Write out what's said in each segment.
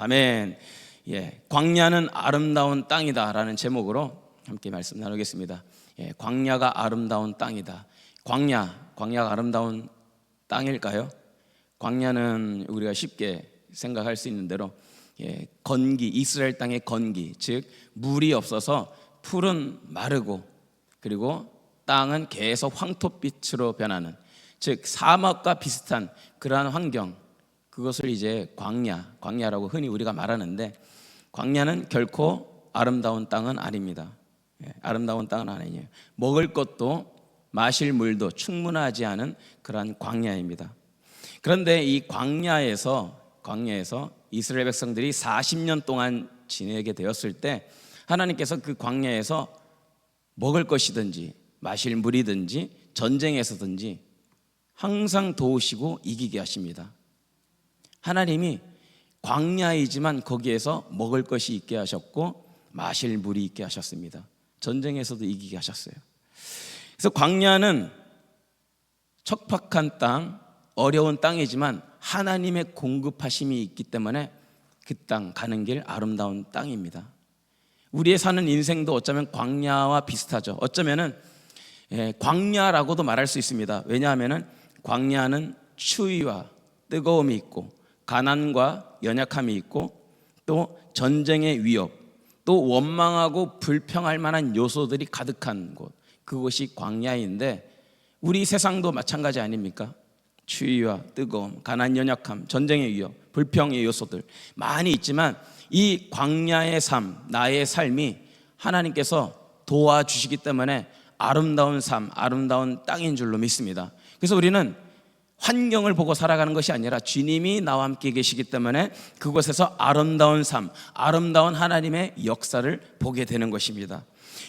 아멘. 예, 광야는 아름다운 땅이다라는 제목으로 함께 말씀 나누겠습니다. 예, 광야가 아름다운 땅이다. 광야가 아름다운 땅일까요? 광야는 우리가 쉽게 생각할 수 있는 대로 건기, 이스라엘 땅의 건기, 즉 물이 없어서 풀은 마르고 그리고 땅은 계속 황토빛으로 변하는, 즉 사막과 비슷한 그러한 환경, 그것을 이제 광야라고 흔히 우리가 말하는데, 광야는 결코 아름다운 땅은 아닙니다. 아름다운 땅은 아니에요. 먹을 것도 마실 물도 충분하지 않은 그러한 광야입니다. 그런데 이 광야에서 이스라엘 백성들이 40년 동안 지내게 되었을 때 하나님께서 그 광야에서 먹을 것이든지 마실 물이든지 전쟁에서든지 항상 도우시고 이기게 하십니다. 하나님이 광야이지만 거기에서 먹을 것이 있게 하셨고 마실 물이 있게 하셨습니다. 전쟁에서도 이기게 하셨어요. 그래서 광야는 척박한 땅, 어려운 땅이지만 하나님의 공급하심이 있기 때문에 그 땅 가는 길 아름다운 땅입니다. 우리의 사는 인생도 어쩌면 광야와 비슷하죠. 어쩌면은 광야라고도 말할 수 있습니다. 왜냐하면은 광야는 추위와 뜨거움이 있고 가난과 연약함이 있고 또 전쟁의 위협, 또 원망하고 불평할 만한 요소들이 가득한 곳, 그것이 광야인데 우리 세상도 마찬가지 아닙니까? 추위와 뜨거움, 가난, 연약함, 전쟁의 위협, 불평의 요소들 많이 있지만 이 광야의 삶, 나의 삶이 하나님께서 도와주시기 때문에 아름다운 삶, 아름다운 땅인 줄로 믿습니다. 그래서 우리는 환경을 보고 살아가는 것이 아니라 주님이 나와 함께 계시기 때문에 그곳에서 아름다운 삶, 아름다운 하나님의 역사를 보게 되는 것입니다.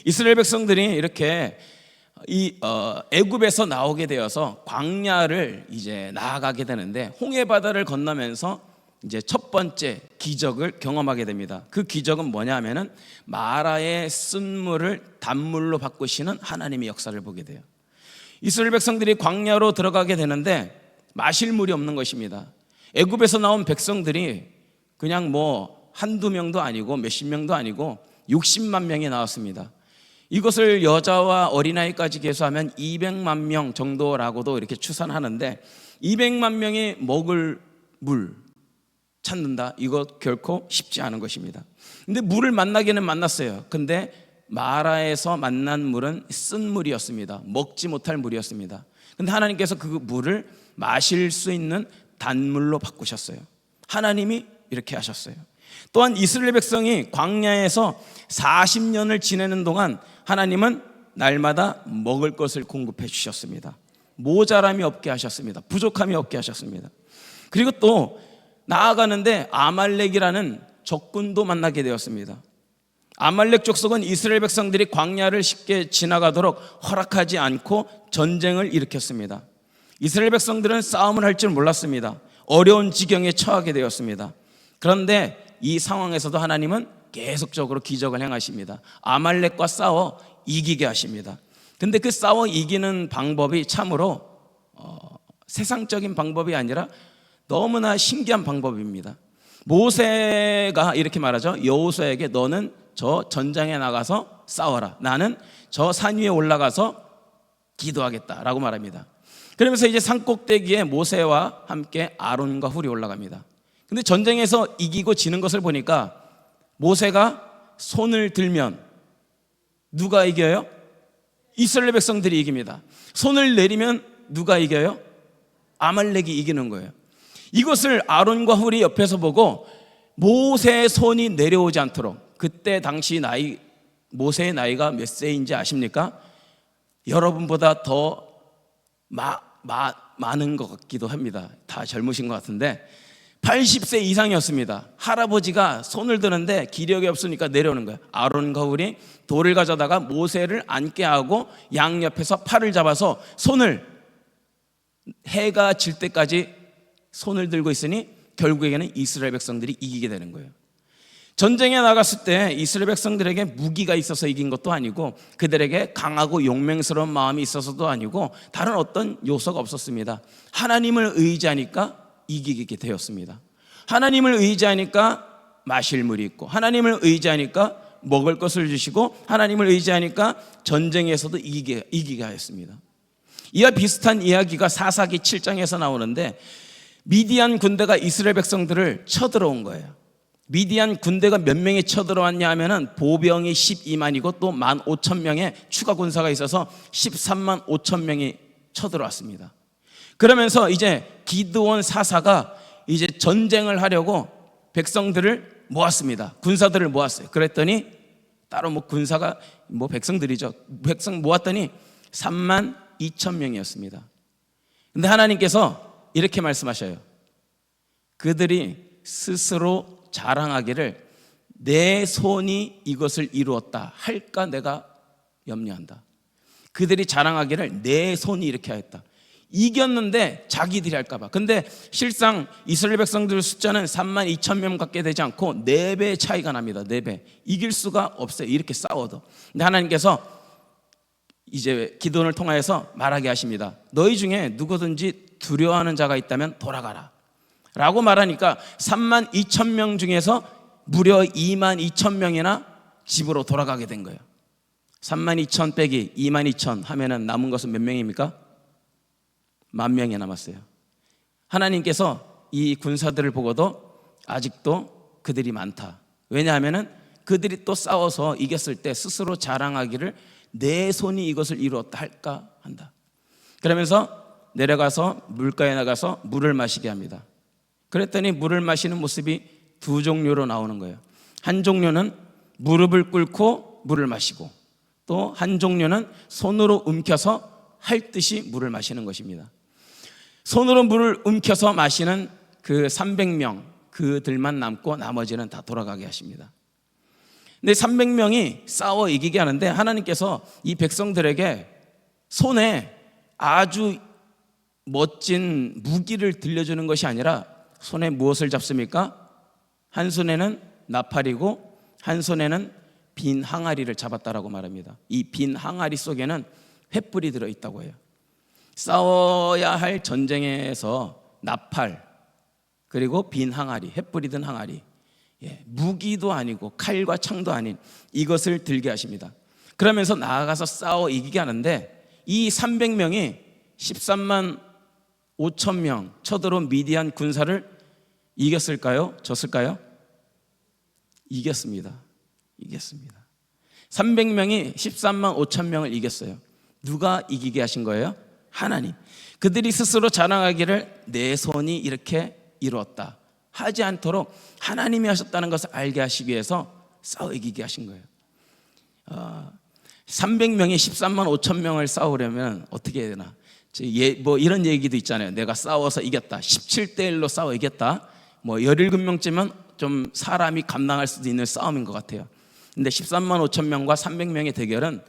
이스라엘 백성들이 이렇게 애굽에서 나오게 되어서 광야를 이제 나아가게 되는데 홍해 바다를 건너면서 이제 첫 번째 기적을 경험하게 됩니다. 그 기적은 뭐냐면은 마라의 쓴물을 단물로 바꾸시는 하나님의 역사를 보게 돼요. 이스라엘 백성들이 광야로 들어가게 되는데 마실 물이 없는 것입니다. 애굽에서 나온 백성들이 그냥 뭐 한두 명도 아니고 몇십 명도 아니고 60만 명이 나왔습니다. 이것을 여자와 어린아이까지 계수하면 200만 명 정도라고도 이렇게 추산하는데 200만 명이 먹을 물 찾는다, 이거 결코 쉽지 않은 것입니다. 근데 물을 만나기는 만났어요. 근데 마라에서 만난 물은 쓴 물이었습니다. 먹지 못할 물이었습니다. 근데 하나님께서 그 물을 마실 수 있는 단물로 바꾸셨어요. 하나님이 이렇게 하셨어요. 또한 이스라엘 백성이 광야에서 40년을 지내는 동안 하나님은 날마다 먹을 것을 공급해 주셨습니다. 모자람이 없게 하셨습니다. 부족함이 없게 하셨습니다. 그리고 또 나아가는데 아말렉이라는 적군도 만나게 되었습니다. 아말렉 족속은 이스라엘 백성들이 광야를 쉽게 지나가도록 허락하지 않고 전쟁을 일으켰습니다. 이스라엘 백성들은 싸움을 할 줄 몰랐습니다. 어려운 지경에 처하게 되었습니다. 그런데 이 상황에서도 하나님은 계속적으로 기적을 행하십니다. 아말렉과 싸워 이기게 하십니다. 근데 그 싸워 이기는 방법이 참으로 세상적인 방법이 아니라 너무나 신기한 방법입니다. 모세가 이렇게 말하죠. 여호수아에게 너는 저 전장에 나가서 싸워라, 나는 저 산 위에 올라가서 기도하겠다라고 말합니다. 그러면서 이제 산꼭대기에 모세와 함께 아론과 훌이 올라갑니다. 근데 전쟁에서 이기고 지는 것을 보니까 모세가 손을 들면 누가 이겨요? 이스라엘 백성들이 이깁니다. 손을 내리면 누가 이겨요? 아말렉이 이기는 거예요. 이것을 아론과 훌이 옆에서 보고 모세의 손이 내려오지 않도록, 그때 당시 모세의 나이가 몇 세인지 아십니까? 여러분보다 더 많은 것 같기도 합니다. 다 젊으신 것 같은데 80세 이상이었습니다. 할아버지가 손을 드는데 기력이 없으니까 내려오는 거예요. 아론과 훌이 돌을 가져다가 모세를 앉게 하고 양옆에서 팔을 잡아서 손을, 해가 질 때까지 손을 들고 있으니 결국에는 이스라엘 백성들이 이기게 되는 거예요. 전쟁에 나갔을 때 이스라엘 백성들에게 무기가 있어서 이긴 것도 아니고 그들에게 강하고 용맹스러운 마음이 있어서도 아니고 다른 어떤 요소가 없었습니다. 하나님을 의지하니까 이기게 되었습니다. 하나님을 의지하니까 마실 물이 있고, 하나님을 의지하니까 먹을 것을 주시고, 하나님을 의지하니까 전쟁에서도 이기게 하였습니다. 이와 비슷한 이야기가 사사기 7장에서 나오는데, 미디안 군대가 이스라엘 백성들을 쳐들어온 거예요. 미디안 군대가 몇 명이 쳐들어왔냐 하면은 보병이 12만이고 또 15,000명의 추가 군사가 있어서 13만 5천 명이 쳐들어왔습니다. 그러면서 이제 기드온 사사가 이제 전쟁을 하려고 백성들을 모았습니다. 군사들을 모았어요. 그랬더니 따로 군사가 백성들이죠. 백성 모았더니 3만 2천 명이었습니다. 근데 하나님께서 이렇게 말씀하셔요. 그들이 스스로 자랑하기를 내 손이 이것을 이루었다 할까 내가 염려한다. 그들이 자랑하기를 내 손이 이렇게 하였다. 이겼는데 자기들이 할까봐. 근데 실상 이스라엘 백성들 숫자는 3만 2천 명 갖게 되지 않고 4배 차이가 납니다. 4배. 이길 수가 없어요. 이렇게 싸워도. 근데 하나님께서 이제 기도원을 통하여서 말하게 하십니다. 너희 중에 누구든지 두려워하는 자가 있다면 돌아가라 라고 말하니까 3만 2천 명 중에서 무려 2만 2천 명이나 집으로 돌아가게 된 거예요. 3만 2천 빼기 2만 2천 하면은 남은 것은 몇 명입니까? 10,000명이 남았어요. 하나님께서 이 군사들을 보고도 아직도 그들이 많다. 왜냐하면은 그들이 또 싸워서 이겼을 때 스스로 자랑하기를 내 손이 이것을 이루었다 할까 한다. 그러면서 내려가서 물가에 나가서 물을 마시게 합니다. 그랬더니 물을 마시는 모습이 두 종류로 나오는 거예요. 한 종류는 무릎을 꿇고 물을 마시고, 또 한 종류는 손으로 움켜서 핥듯이 물을 마시는 것입니다. 손으로 물을 움켜서 마시는 그 300명 그들만 남고 나머지는 다 돌아가게 하십니다. 근데 300명이 싸워 이기게 하는데 하나님께서 이 백성들에게 손에 아주 멋진 무기를 들려주는 것이 아니라 손에 무엇을 잡습니까? 한 손에는 나팔이고 한 손에는 빈 항아리를 잡았다라고 말합니다. 이 빈 항아리 속에는 횃불이 들어있다고 해요. 싸워야 할 전쟁에서 나팔 그리고 빈 항아리, 횃불이 든 항아리, 무기도 아니고 칼과 창도 아닌 이것을 들게 하십니다. 그러면서 나아가서 싸워 이기게 하는데 이 300명이 13만 5천 명 쳐들어온 미디안 군사를 이겼을까요? 졌을까요? 이겼습니다. 300명이 13만 5천 명을 이겼어요. 누가 이기게 하신 거예요? 하나님. 그들이 스스로 자랑하기를 내 손이 이렇게 이루었다 하지 않도록 하나님이 하셨다는 것을 알게 하시기 위해서 싸워 이기게 하신 거예요. 300명이 13만 5천 명을 싸우려면 어떻게 해야 되나? 이런 얘기도 있잖아요. 내가 싸워서 이겼다. 17대1로 싸워 이겼다. 17명쯤은 좀 사람이 감당할 수도 있는 싸움인 것 같아요. 근데 13만 5천 명과 300명의 대결은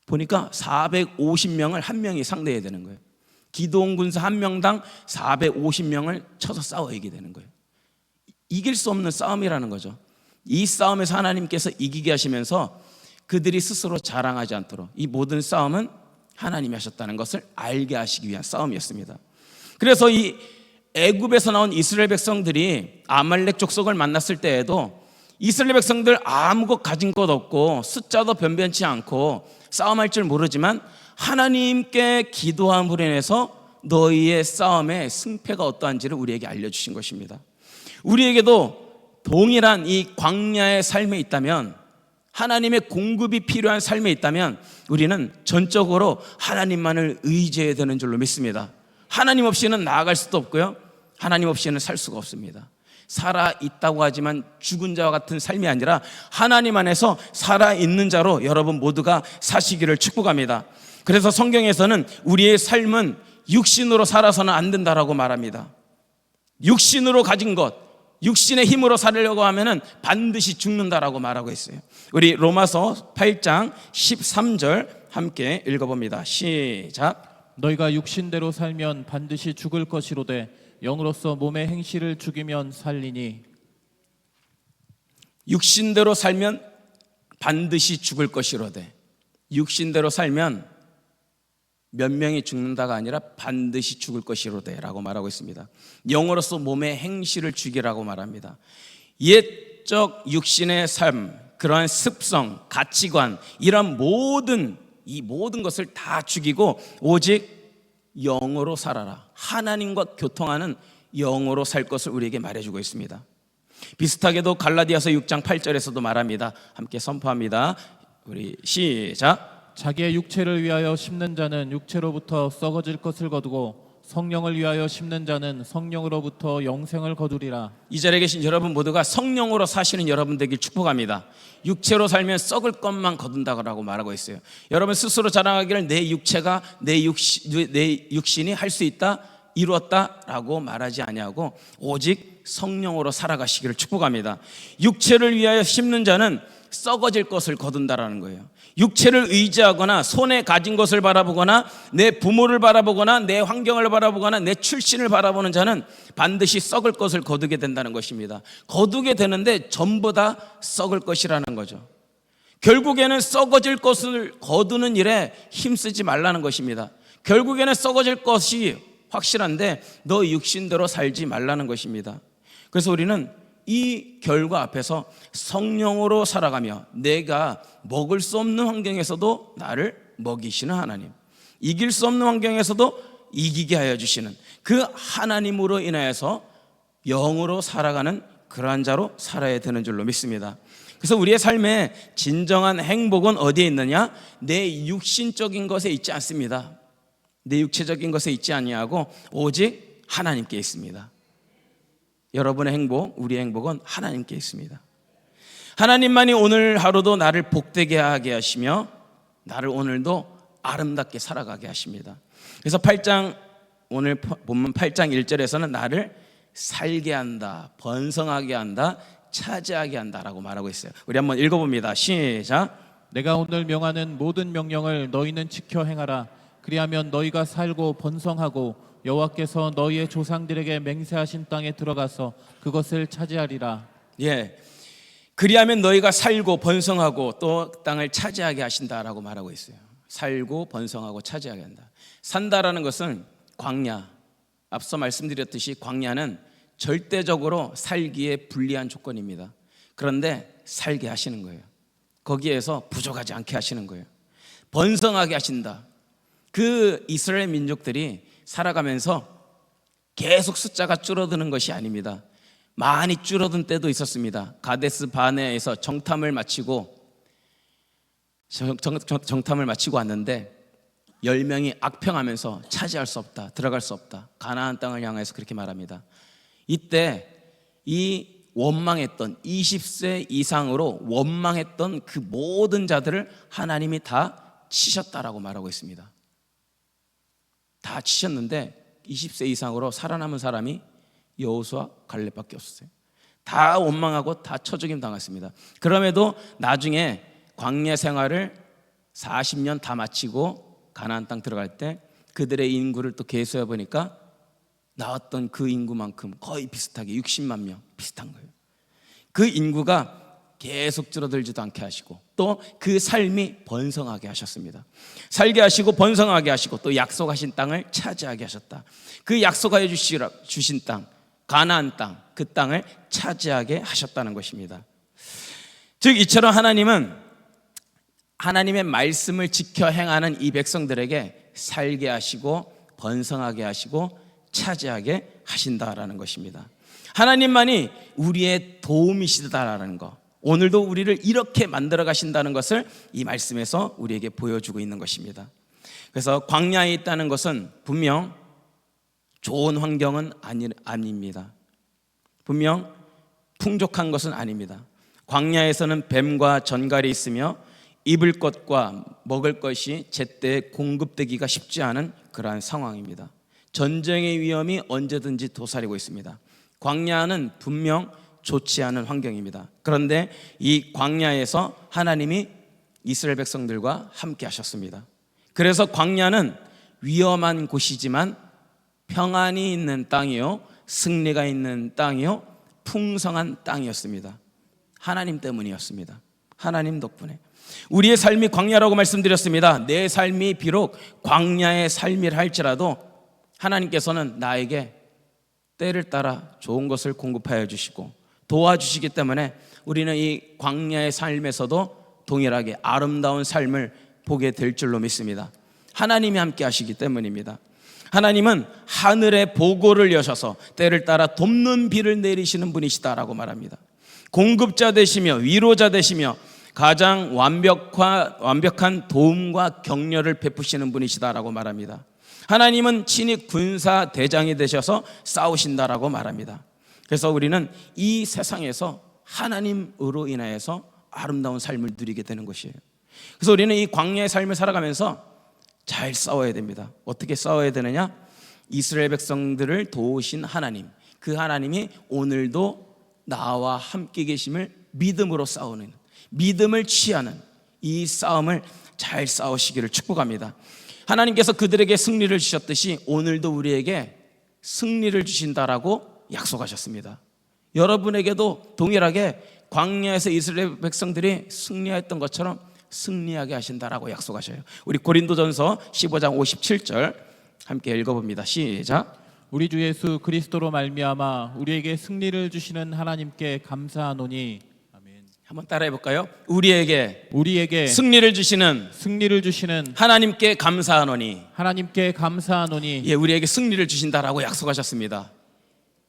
보니까 450명을 한 명이 상대해야 되는 거예요. 기드온 군사 한 명당 450명을 쳐서 싸워 이기게 되는 거예요. 이길 수 없는 싸움이라는 거죠. 이 싸움에서 하나님께서 이기게 하시면서 그들이 스스로 자랑하지 않도록 이 모든 싸움은 하나님이 하셨다는 것을 알게 하시기 위한 싸움이었습니다. 그래서 이 애굽에서 나온 이스라엘 백성들이 아말렉 족속을 만났을 때에도 이스라엘 백성들 아무것 가진 것 없고 숫자도 변변치 않고 싸움할 줄 모르지만 하나님께 기도함으로 인해서 너희의 싸움의 승패가 어떠한지를 우리에게 알려주신 것입니다. 우리에게도 동일한 이 광야의 삶에 있다면, 하나님의 공급이 필요한 삶에 있다면 우리는 전적으로 하나님만을 의지해야 되는 줄로 믿습니다. 하나님 없이는 나아갈 수도 없고요, 하나님 없이는 살 수가 없습니다. 살아있다고 하지만 죽은 자와 같은 삶이 아니라 하나님 안에서 살아있는 자로 여러분 모두가 사시기를 축복합니다. 그래서 성경에서는 우리의 삶은 육신으로 살아서는 안 된다라고 말합니다. 육신으로 가진 것, 육신의 힘으로 살려고 하면은 반드시 죽는다라고 말하고 있어요. 우리 로마서 8장 13절 함께 읽어봅니다. 시작. 너희가 육신대로 살면 반드시 죽을 것이로되 영으로서 몸의 행실을 죽이면 살리니. 육신대로 살면 반드시 죽을 것이로되, 육신대로 살면 몇 명이 죽는다가 아니라 반드시 죽을 것이로되 라고 말하고 있습니다. 영으로서 몸의 행실을 죽이라고 말합니다. 옛 물질적 육신의 삶, 그러한 습성, 가치관, 이런 모든 것을 다 죽이고 오직 영으로 살아라. 하나님과 교통하는 영으로 살 것을 우리에게 말해주고 있습니다. 비슷하게도 갈라디아서 6장 8절에서도 말합니다. 함께 선포합니다. 우리 시작. 자기의 육체를 위하여 심는 자는 육체로부터 썩어질 것을 거두고 성령을 위하여 심는 자는 성령으로부터 영생을 거두리라. 이 자리에 계신 여러분 모두가 성령으로 사시는 여러분 되길 축복합니다. 육체로 살면 썩을 것만 거둔다고 말하고 있어요. 여러분 스스로 자랑하기를 내 육체가 내 육신이 할 수 있다, 이루었다라고 말하지 아니하고 오직 성령으로 살아가시기를 축복합니다. 육체를 위하여 심는 자는 썩어질 것을 거둔다라는 거예요. 육체를 의지하거나 손에 가진 것을 바라보거나 내 부모를 바라보거나 내 환경을 바라보거나 내 출신을 바라보는 자는 반드시 썩을 것을 거두게 된다는 것입니다. 거두게 되는데 전부 다 썩을 것이라는 거죠. 결국에는 썩어질 것을 거두는 일에 힘쓰지 말라는 것입니다. 결국에는 썩어질 것이 확실한데 너 육신대로 살지 말라는 것입니다. 그래서 우리는 이 결과 앞에서 성령으로 살아가며 내가 먹을 수 없는 환경에서도 나를 먹이시는 하나님, 이길 수 없는 환경에서도 이기게 하여 주시는 그 하나님으로 인하여서 영으로 살아가는 그러한 자로 살아야 되는 줄로 믿습니다. 그래서 우리의 삶의 진정한 행복은 어디에 있느냐? 내 육신적인 것에 있지 않습니다. 내 육체적인 것에 있지 아니하고 오직 하나님께 있습니다. 여러분의 행복, 우리의 행복은 하나님께 있습니다. 하나님만이 오늘 하루도 나를 복되게 하게 하시며 나를 오늘도 아름답게 살아가게 하십니다. 그래서 8장, 오늘 본문 8장 1절에서는 나를 살게 한다, 번성하게 한다, 차지하게 한다라고 말하고 있어요. 우리 한번 읽어봅니다. 시작. 내가 오늘 명하는 모든 명령을 너희는 지켜 행하라. 그리하면 너희가 살고 번성하고 여호와께서 너희의 조상들에게 맹세하신 땅에 들어가서 그것을 차지하리라. 예, 그리하면 너희가 살고 번성하고 또 땅을 차지하게 하신다라고 말하고 있어요. 살고 번성하고 차지하게 한다. 산다라는 것은 광야, 앞서 말씀드렸듯이 광야는 절대적으로 살기에 불리한 조건입니다. 그런데 살게 하시는 거예요. 거기에서 부족하지 않게 하시는 거예요. 번성하게 하신다. 그 이스라엘 민족들이 살아가면서 계속 숫자가 줄어드는 것이 아닙니다. 많이 줄어든 때도 있었습니다. 가데스 바네에서 정탐을 마치고 왔는데 10명이 악평하면서 차지할 수 없다, 들어갈 수 없다, 가나안 땅을 향해서 그렇게 말합니다. 이때 이 원망했던 20세 이상으로 원망했던 그 모든 자들을 하나님이 다 치셨다라고 말하고 있습니다. 다 치셨는데 20세 이상으로 살아남은 사람이 여호수아, 갈렙밖에 없었어요. 다 원망하고 다 쳐죽임 당했습니다. 그럼에도 나중에 광야 생활을 40년 다 마치고 가나안 땅 들어갈 때 그들의 인구를 또 계수해 보니까 나왔던 그 인구만큼 거의 비슷하게 60만 명 비슷한 거예요. 그 인구가 계속 줄어들지도 않게 하시고 또 그 삶이 번성하게 하셨습니다. 살게 하시고 번성하게 하시고 또 약속하신 땅을 차지하게 하셨다. 그 약속하여 주신 땅, 가나안 땅, 그 땅을 차지하게 하셨다는 것입니다. 즉 이처럼 하나님은 하나님의 말씀을 지켜 행하는 이 백성들에게 살게 하시고 번성하게 하시고 차지하게 하신다라는 것입니다. 하나님만이 우리의 도움이시다라는 것, 오늘도 우리를 이렇게 만들어 가신다는 것을 이 말씀에서 우리에게 보여주고 있는 것입니다. 그래서 광야에 있다는 것은 분명 좋은 환경은 아닙니다. 분명 풍족한 것은 아닙니다. 광야에서는 뱀과 전갈이 있으며 입을 것과 먹을 것이 제때 공급되기가 쉽지 않은 그러한 상황입니다. 전쟁의 위험이 언제든지 도사리고 있습니다. 광야는 분명 좋지 않은 환경입니다. 그런데 이 광야에서 하나님이 이스라엘 백성들과 함께 하셨습니다. 그래서 광야는 위험한 곳이지만 평안이 있는 땅이요, 승리가 있는 땅이요, 풍성한 땅이었습니다. 하나님 때문이었습니다. 하나님 덕분에 우리의 삶이 광야라고 말씀드렸습니다. 내 삶이 비록 광야의 삶이라 할지라도 하나님께서는 나에게 때를 따라 좋은 것을 공급하여 주시고 도와주시기 때문에 우리는 이 광야의 삶에서도 동일하게 아름다운 삶을 보게 될 줄로 믿습니다. 하나님이 함께 하시기 때문입니다. 하나님은 하늘의 보고를 여셔서 때를 따라 돕는 비를 내리시는 분이시다라고 말합니다. 공급자 되시며 위로자 되시며 가장 완벽한 도움과 격려를 베푸시는 분이시다라고 말합니다. 하나님은 친히 군사 대장이 되셔서 싸우신다라고 말합니다. 그래서 우리는 이 세상에서 하나님으로 인하여서 아름다운 삶을 누리게 되는 것이에요. 그래서 우리는 이 광야의 삶을 살아가면서 잘 싸워야 됩니다. 어떻게 싸워야 되느냐? 이스라엘 백성들을 도우신 하나님, 그 하나님이 오늘도 나와 함께 계심을 믿음으로 싸우는, 믿음을 취하는 이 싸움을 잘 싸우시기를 축복합니다. 하나님께서 그들에게 승리를 주셨듯이 오늘도 우리에게 승리를 주신다라고 약속하셨습니다. 여러분에게도 동일하게 광야에서 이스라엘 백성들이 승리했던 것처럼 승리하게 하신다라고 약속하셔요. 우리 고린도전서 15장 57절 함께 읽어봅니다. 시작. 우리 주 예수 그리스도로 말미암아 우리에게 승리를 주시는 하나님께 감사하노니. 아멘. 한번 따라해 볼까요? 우리에게 승리를 주시는 하나님께 감사하노니. 하나님께 감사하노니. 예, 우리에게 승리를 주신다라고 약속하셨습니다.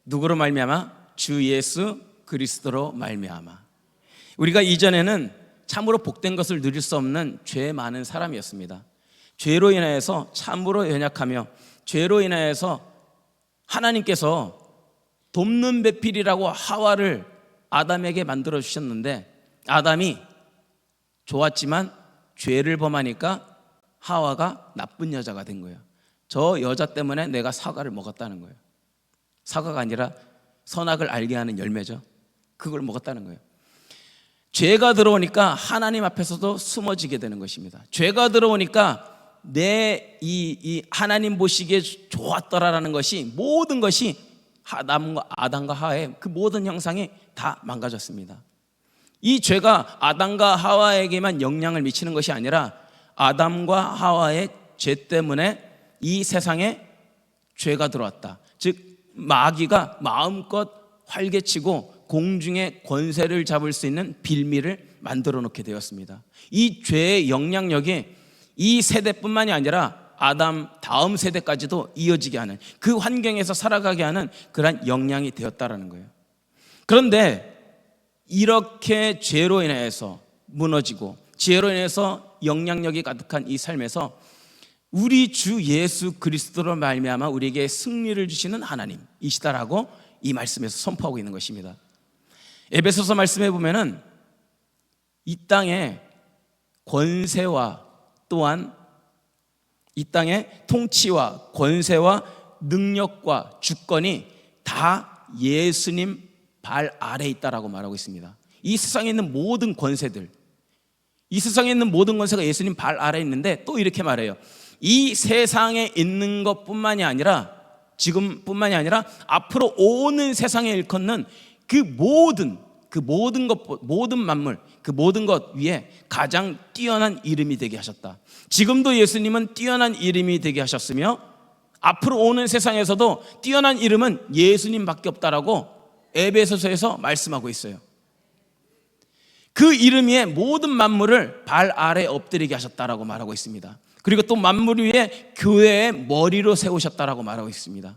누구로 말미암아? 주 예수 그리스도로 말미암아. 우리가 이전에는 참으로 복된 것을 누릴 수 없는 죄 많은 사람이었습니다. 죄로 인하여서 참으로 연약하며 죄로 인하여서 하나님께서 돕는 배필이라고 하와를 아담에게 만들어 주셨는데 아담이 좋았지만 죄를 범하니까 하와가 나쁜 여자가 된 거예요. 저 여자 때문에 내가 사과를 먹었다는 거예요. 사과가 아니라 선악을 알게 하는 열매죠. 그걸 먹었다는 거예요. 죄가 들어오니까 하나님 앞에서도 숨어지게 되는 것입니다. 죄가 들어오니까 내 이 하나님 보시기에 좋았더라라는 것이 모든 것이 아담과 하와의 그 모든 형상이 다 망가졌습니다. 이 죄가 아담과 하와에게만 영향을 미치는 것이 아니라 아담과 하와의 죄 때문에 이 세상에 죄가 들어왔다. 즉 마귀가 마음껏 활개치고 공중의 권세를 잡을 수 있는 빌미를 만들어 놓게 되었습니다. 이 죄의 영향력이 이 세대뿐만이 아니라 아담 다음 세대까지도 이어지게 하는, 그 환경에서 살아가게 하는 그러한 영향이 되었다라는 거예요. 그런데 이렇게 죄로 인해서 무너지고 죄로 인해서 영향력이 가득한 이 삶에서 우리 주 예수 그리스도로 말미암아 우리에게 승리를 주시는 하나님이시다라고 이 말씀에서 선포하고 있는 것입니다. 에베소서 말씀해 보면은 이 땅의 권세와 또한 이 땅의 통치와 권세와 능력과 주권이 다 예수님 발 아래에 있다라고 말하고 있습니다. 이 세상에 있는 모든 권세들, 이 세상에 있는 모든 권세가 예수님 발 아래에 있는데 또 이렇게 말해요. 이 세상에 있는 것뿐만이 아니라 지금뿐만이 아니라 앞으로 오는 세상에 일컫는 그 모든 만물, 그 모든 것 위에 가장 뛰어난 이름이 되게 하셨다. 지금도 예수님은 뛰어난 이름이 되게 하셨으며 앞으로 오는 세상에서도 뛰어난 이름은 예수님밖에 없다라고 에베소서에서 말씀하고 있어요. 그 이름 위에 모든 만물을 발 아래 엎드리게 하셨다라고 말하고 있습니다. 그리고 또 만물 위에 교회의 머리로 세우셨다라고 말하고 있습니다.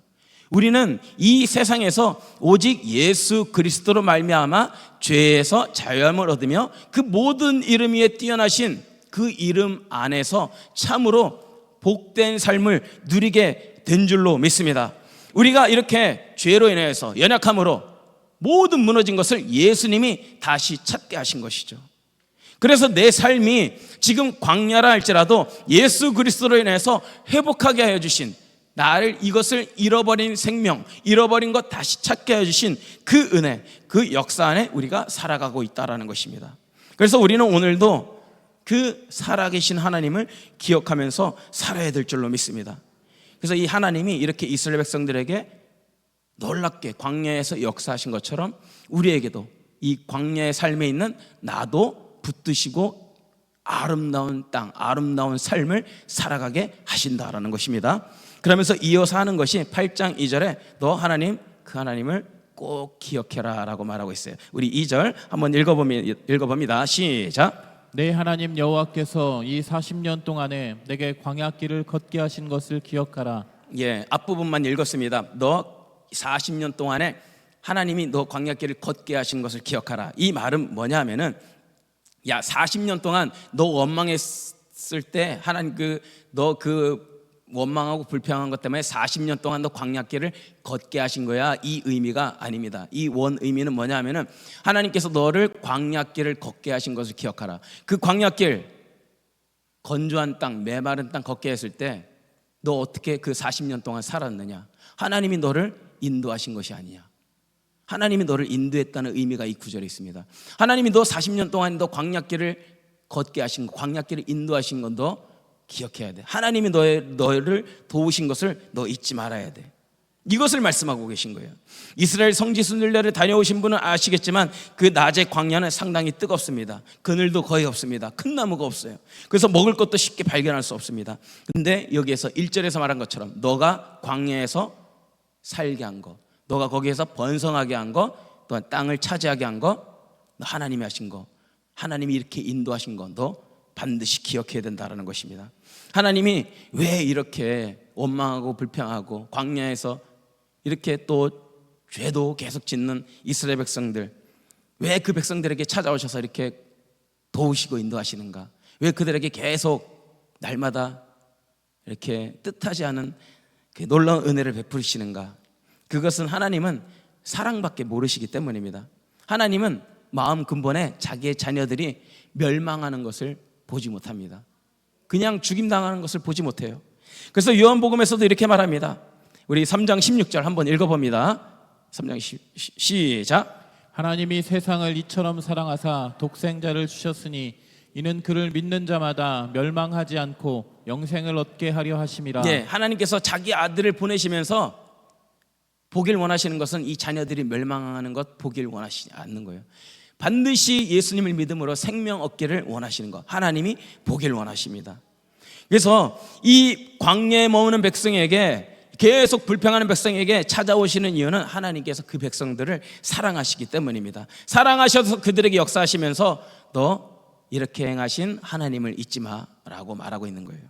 우리는 이 세상에서 오직 예수 그리스도로 말미암아 죄에서 자유함을 얻으며 그 모든 이름 위에 뛰어나신 그 이름 안에서 참으로 복된 삶을 누리게 된 줄로 믿습니다. 우리가 이렇게 죄로 인해서 연약함으로 모든 무너진 것을 예수님이 다시 찾게 하신 것이죠. 그래서 내 삶이 지금 광야라 할지라도 예수 그리스도로 인해서 회복하게 하여 주신, 나를 이것을 잃어버린 생명, 잃어버린 것 다시 찾게 해주신 그 은혜, 그 역사 안에 우리가 살아가고 있다는 것입니다. 그래서 우리는 오늘도 그 살아계신 하나님을 기억하면서 살아야 될 줄로 믿습니다. 그래서 이 하나님이 이렇게 이스라엘 백성들에게 놀랍게 광야에서 역사하신 것처럼 우리에게도 이 광야의 삶에 있는 나도 붙드시고 아름다운 땅, 아름다운 삶을 살아가게 하신다라는 것입니다. 그러면서 이어서 하는 것이 8장 2절에 너 하나님, 그 하나님을 꼭 기억해라 라고 말하고 있어요. 우리 2절 한번 읽어봅니다. 시작. 내 하나님 여호와께서 이 40년 동안에 내게 광야길을 걷게 하신 것을 기억하라. 예, 앞부분만 읽었습니다. 너 40년 동안에 하나님이 너 광야길을 걷게 하신 것을 기억하라. 이 말은 뭐냐면은, 야, 40년 동안 너 원망했을 때 하나님 너 원망하고 불평한 것 때문에 40년 동안 너 광야길을 걷게 하신 거야. 이 의미가 아닙니다. 이 원 의미는 뭐냐면은, 하나님께서 너를 광야길을 걷게 하신 것을 기억하라. 그 광야길, 건조한 땅, 메마른 땅 걷게 했을 때 너 어떻게 그 40년 동안 살았느냐? 하나님이 너를 인도하신 것이 아니냐. 하나님이 너를 인도했다는 의미가 이 구절에 있습니다. 하나님이 너 40년 동안 너 광야길을 걷게 하신 거, 광야길을 인도하신 건 너 기억해야 돼. 하나님이 너를 도우신 것을 너 잊지 말아야 돼. 이것을 말씀하고 계신 거예요. 이스라엘 성지 순례를 다녀오신 분은 아시겠지만 그 낮의 광야는 상당히 뜨겁습니다. 그늘도 거의 없습니다. 큰 나무가 없어요. 그래서 먹을 것도 쉽게 발견할 수 없습니다. 근데 여기에서 1절에서 말한 것처럼 너가 광야에서 살게 한 거, 너가 거기에서 번성하게 한 거, 또한 땅을 차지하게 한 거, 너 하나님이 하신 거, 하나님이 이렇게 인도하신 거 너 반드시 기억해야 된다는 것입니다. 하나님이 왜 이렇게 원망하고 불평하고 광야에서 이렇게 또 죄도 계속 짓는 이스라엘 백성들, 왜 그 백성들에게 찾아오셔서 이렇게 도우시고 인도하시는가? 왜 그들에게 계속 날마다 이렇게 뜻하지 않은 그 놀라운 은혜를 베푸시는가? 그것은 하나님은 사랑밖에 모르시기 때문입니다. 하나님은 마음 근본에 자기의 자녀들이 멸망하는 것을 보지 못합니다. 그냥 죽임당하는 것을 보지 못해요. 그래서 요한복음에서도 이렇게 말합니다. 우리 3장 16절 한번 읽어봅니다. 3장 시작. 하나님이 세상을 이처럼 사랑하사 독생자를 주셨으니 이는 그를 믿는 자마다 멸망하지 않고 영생을 얻게 하려 하심이라. 네, 하나님께서 자기 아들을 보내시면서 보길 원하시는 것은 이 자녀들이 멸망하는 것 보길 원하시지 않는 거예요. 반드시 예수님을 믿음으로 생명 얻기를 원하시는 것, 하나님이 보길 원하십니다. 그래서 이 광야에 머무는 백성에게, 계속 불평하는 백성에게 찾아오시는 이유는 하나님께서 그 백성들을 사랑하시기 때문입니다. 사랑하셔서 그들에게 역사하시면서 너 이렇게 행하신 하나님을 잊지 마라고 말하고 있는 거예요.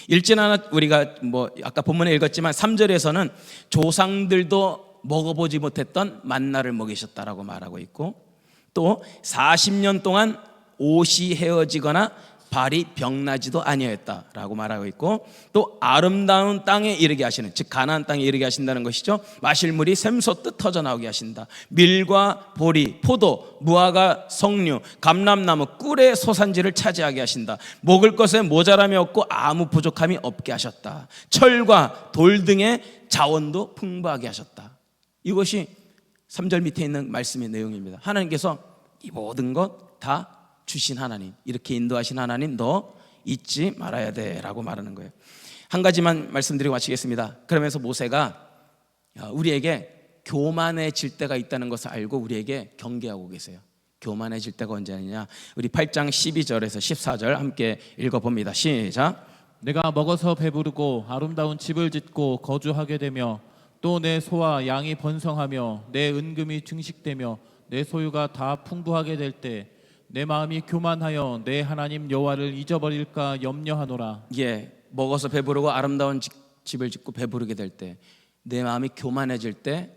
읽진 않았, 우리가 아까 본문에 읽었지만 3절에서는 조상들도 먹어보지 못했던 만나를 먹이셨다라고 말하고 있고, 또 40년 동안 옷이 헤어지거나 발이 병나지도 아니하였다라고 말하고 있고, 또 아름다운 땅에 이르게 하시는, 즉 가나안 땅에 이르게 하신다는 것이죠. 마실 물이 샘솟듯 터져 나오게 하신다. 밀과 보리, 포도, 무화과, 석류, 감람나무, 꿀의 소산지를 차지하게 하신다. 먹을 것에 모자람이 없고 아무 부족함이 없게 하셨다. 철과 돌 등의 자원도 풍부하게 하셨다. 이것이 3절 밑에 있는 말씀의 내용입니다. 하나님께서 이 모든 것 다 주신 하나님, 이렇게 인도하신 하나님 너 잊지 말아야 돼 라고 말하는 거예요. 한 가지만 말씀드리고 마치겠습니다. 그러면서 모세가 우리에게 교만해질 때가 있다는 것을 알고 우리에게 경계하고 계세요. 교만해질 때가 언제냐? 우리 8장 12절에서 14절 함께 읽어봅니다. 시작. 내가 먹어서 배부르고 아름다운 집을 짓고 거주하게 되며 또 내 소와 양이 번성하며 내 은금이 증식되며 내 소유가 다 풍부하게 될 때 내 마음이 교만하여 내 하나님 여호와를 잊어버릴까 염려하노라. 예, 먹어서 배부르고 아름다운 집을 짓고 배부르게 될 때 내 마음이 교만해질 때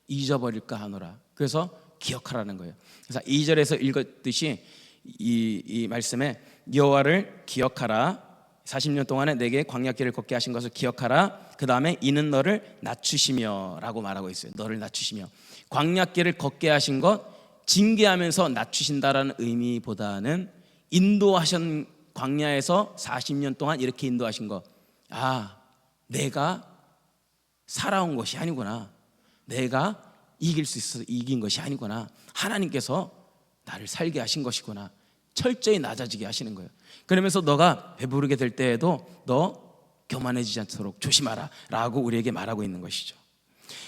잊어버릴까 하노라. 그래서 기억하라는 거예요. 그래서 2절에서 읽었듯이 이 말씀에 여호와를 기억하라. 40년 동안에 내게 광야길을 걷게 하신 것을 기억하라. 그 다음에 이는 너를 낮추시며 라고 말하고 있어요. 너를 낮추시며. 광야길을 걷게 하신 것, 징계하면서 낮추신다라는 의미보다는 인도하신, 광야에서 40년 동안 이렇게 인도하신 것, 내가 살아온 것이 아니구나, 내가 이길 수 있어서 이긴 것이 아니구나, 하나님께서 나를 살게 하신 것이구나, 철저히 낮아지게 하시는 거예요. 그러면서 너가 배부르게 될 때에도 너 교만해지지 않도록 조심하라 라고 우리에게 말하고 있는 것이죠.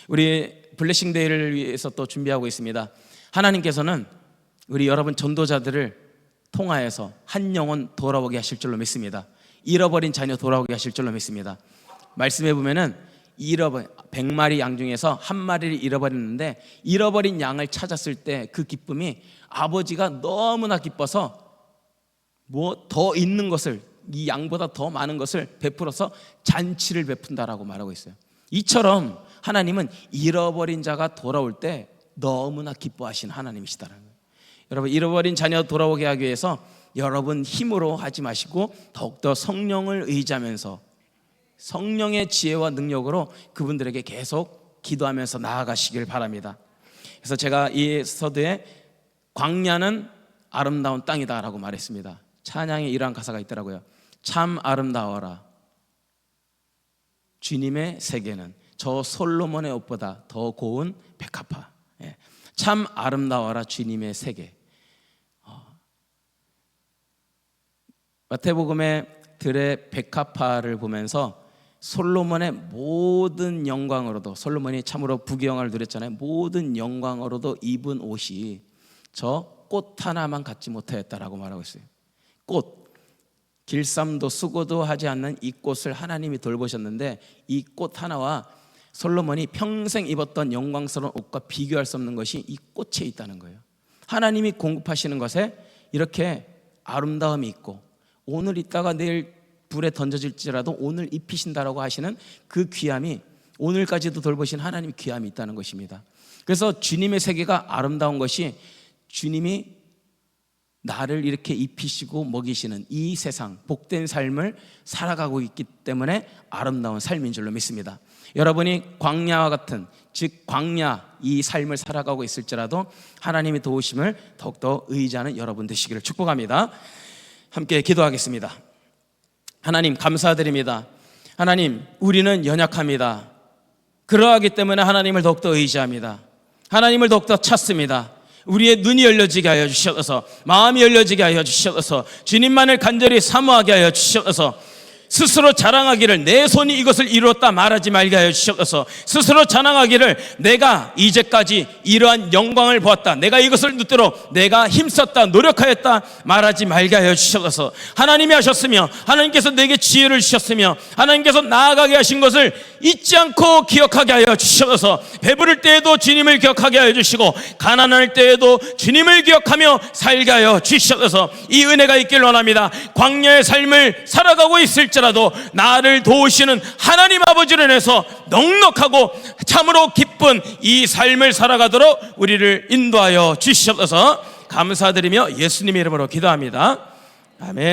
우리 블레싱 데이를 위해서 또 준비하고 있습니다. 하나님께서는 우리 여러분 전도자들을 통하여서 한 영혼 돌아오게 하실 줄로 믿습니다. 잃어버린 자녀 돌아오게 하실 줄로 믿습니다. 말씀해 보면은 잃어버린 100마리 양 중에서 한 마리를 잃어버렸는데, 잃어버린 양을 찾았을 때 그 기쁨이 아버지가 너무나 기뻐서 뭐 더 있는 것을, 이 양보다 더 많은 것을 베풀어서 잔치를 베푼다라고 말하고 있어요. 이처럼 하나님은 잃어버린 자가 돌아올 때 너무나 기뻐하신 하나님이시다라는 거예요. 여러분, 잃어버린 자녀 돌아오게 하기 위해서 여러분 힘으로 하지 마시고 더욱더 성령을 의지하면서 성령의 지혜와 능력으로 그분들에게 계속 기도하면서 나아가시길 바랍니다. 그래서 제가 이 서두에 광야는 아름다운 땅이다라고 말했습니다. 찬양에 이러한 가사가 있더라고요. 참 아름다워라 주님의 세계는 저 솔로몬의 옷보다 더 고운 백합화. 참 아름다워라 주님의 세계. 마태복음의 들의 백합화를 보면서 솔로몬의 모든 영광으로도, 솔로몬이 참으로 부귀영화를 누렸잖아요. 모든 영광으로도 입은 옷이 저 꽃 하나만 갖지 못하였다라고 말하고 있어요. 꽃, 길쌈도 수고도 하지 않는 이 꽃을 하나님이 돌보셨는데 이 꽃 하나와 솔로몬이 평생 입었던 영광스러운 옷과 비교할 수 없는 것이 이 꽃에 있다는 거예요. 하나님이 공급하시는 것에 이렇게 아름다움이 있고, 오늘 있다가 내일 불에 던져질지라도 오늘 입히신다라고 하시는 그 귀함이, 오늘까지도 돌보신 하나님의 귀함이 있다는 것입니다. 그래서 주님의 세계가 아름다운 것이 주님이 나를 이렇게 입히시고 먹이시는 이 세상, 복된 삶을 살아가고 있기 때문에 아름다운 삶인 줄로 믿습니다. 여러분이 광야와 같은, 즉 광야 이 삶을 살아가고 있을지라도 하나님의 도우심을 더욱더 의지하는 여러분 되시기를 축복합니다. 함께 기도하겠습니다. 하나님 감사드립니다. 하나님, 우리는 연약합니다. 그러하기 때문에 하나님을 더욱더 의지합니다. 하나님을 더욱더 찾습니다. 우리의 눈이 열려지게 하여 주시옵소서, 마음이 열려지게 하여 주시옵소서, 주님만을 간절히 사모하게 하여 주시옵소서, 스스로 자랑하기를 내 손이 이것을 이루었다 말하지 말게 하여 주시옵소서, 스스로 자랑하기를 내가 이제까지 이러한 영광을 보았다, 내가 이것을 누리도록 내가 힘썼다, 노력하였다 말하지 말게 하여 주시옵소서. 하나님이 하셨으며 하나님께서 내게 지혜를 주셨으며 하나님께서 나아가게 하신 것을 잊지 않고 기억하게 하여 주시옵소서. 배부를 때에도 주님을 기억하게 하여 주시고 가난할 때에도 주님을 기억하며 살게 하여 주시옵소서. 이 은혜가 있길 원합니다. 광야의 삶을 살아가고 있을지라도 나를 도우시는 하나님 아버지를 인해서 넉넉하고 참으로 기쁜 이 삶을 살아가도록 우리를 인도하여 주시옵소서. 감사드리며 예수님의 이름으로 기도합니다. 아멘.